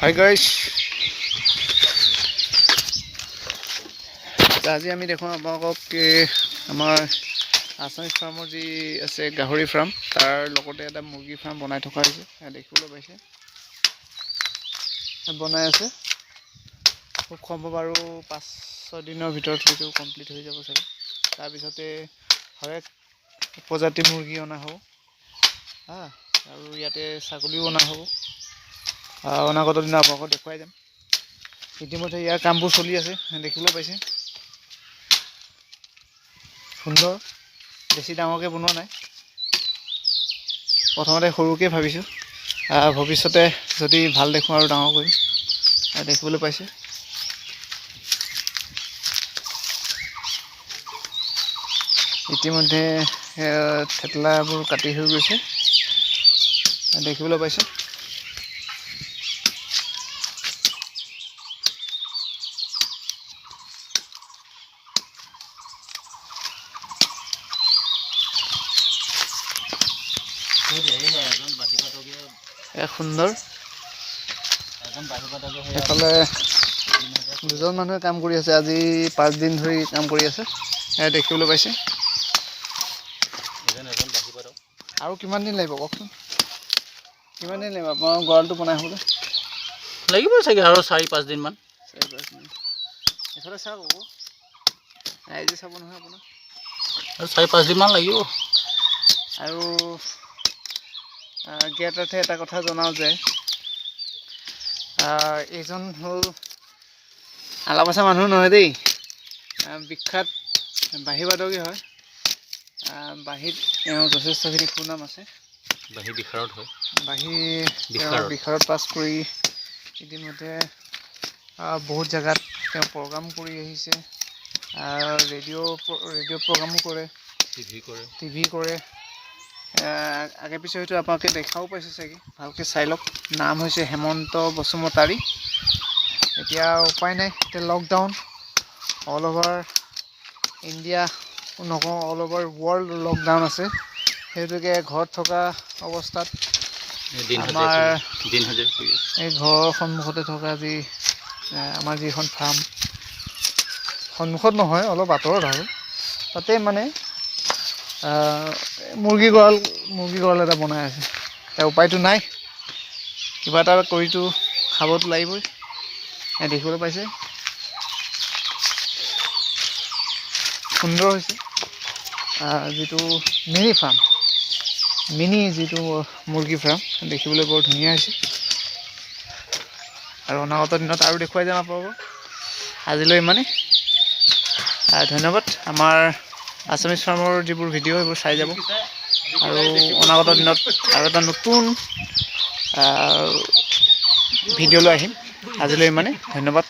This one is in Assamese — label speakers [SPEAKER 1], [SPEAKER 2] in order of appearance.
[SPEAKER 1] Hi guys, আজি আমি দেখো আপোনালোকক আমাৰ আছামিজ ফাৰ্মৰ যি আছে গাহৰি ফাৰ্ম তাৰ লগতে এটা মুৰ্গী ফাৰ্ম বনাই থকা হৈছে দেখিবলৈ পাইছে বনাই আছে খুব সম্ভৱ আৰু 5-6 দিনৰ ভিতৰত সেইটো কমপ্লিট হৈ যাব চাগে তাৰ পিছতে হৰেক প্ৰজাতি মুৰ্গী অনা হ'ব আৰু ইয়াতে ছাগলীও অনা হ'ব অনাগত দিনা আপোনালোকক দেখুৱাই যাম ইতিমধ্যে ইয়াৰ কামবোৰ চলি আছে দেখিবলৈ পাইছে সুন্দৰ বেছি ডাঙৰকৈ বনোৱা নাই প্ৰথমতে সৰুকৈ ভাবিছোঁ ভৱিষ্যতে যদি ভাল দেখোঁ আৰু ডাঙৰ কৰিম দেখিবলৈ পাইছে ইতিমধ্যে থেতলাবোৰ কাটি হৈ গৈছে দেখিবলৈ পাইছে সুন্দৰ এফালে দুজন মানুহে কাম কৰি আছে আজি 5 দিন ধৰি কাম কৰি আছে দেখিবলৈ পাইছে আৰু কিমান দিন লাগিব কওকচোন কিমান দিন লাগিব আপোনাৰ গড়ালটো বনাই হ'বলৈ
[SPEAKER 2] লাগিব চাগে আৰু 4-5 দিন মান
[SPEAKER 1] এফালে চাওক আকৌ ৰাইজে চাব নহয় আপোনাৰ
[SPEAKER 2] আৰু 4-5 দিন মান লাগিব
[SPEAKER 1] আৰু জ্ঞাতাৰ্থে এটা কথা জনাওঁ যে এইজন হ'ল আলাপাচা মানুহ নহয় দেই বিখ্যাত বাঁহী বাদকী হয় বাঁহীত তেওঁ যথেষ্টখিনি সুনাম আছে
[SPEAKER 2] বাঁহী বিশাৰদ হয়
[SPEAKER 1] বাঁহী বিশাৰদ পাছ কৰি ইতিমধ্যে বহুত জেগাত তেওঁ প্ৰগ্ৰাম কৰি আহিছে ৰেডিঅ' প্ৰগ্ৰামো কৰে টিভি কৰে আগে পিছে হয়তো আপোনালোকে দেখাও পাইছে চাগে ভালকৈ চাই লওক নাম হৈছে হেমন্ত বসুমতাৰী এতিয়া উপায় নাই এতিয়া লকডাউন অল অভাৰ ইণ্ডিয়া নকওঁ অল অভাৰ ৱৰ্ল্ড লকডাউন আছে সেইটোকে ঘৰত থকা অৱস্থাত আমাৰ এই ঘৰৰ সন্মুখতে থকা যি আমাৰ যিখন ফাৰ্ম সন্মুখত নহয় অলপ আঁতৰত আৰু তাতে মানে মুৰ্গী গঁৰাল এটা বনাই আছে তাৰ উপায়টো নাই কিবা এটা কৰিতো খাবতো লাগিবই দেখিবলৈ পাইছে সুন্দৰ হৈছে যিটো যিটো মুৰ্গী ফাৰ্ম দেখিবলৈ বৰ ধুনীয়া হৈছে আৰু অনাগত দিনত আৰু দেখুৱাই যাম আপোনালোকক আজিলৈ ইমানেই ধন্যবাদ আমাৰ আছামিজ ফাৰ্মৰ যিবোৰ ভিডিঅ' সেইবোৰ চাই যাব আৰু অনাগত দিনত আৰু এটা নতুন ভিডিঅ' লৈ আহিম আজিলৈ ইমানেই ধন্যবাদ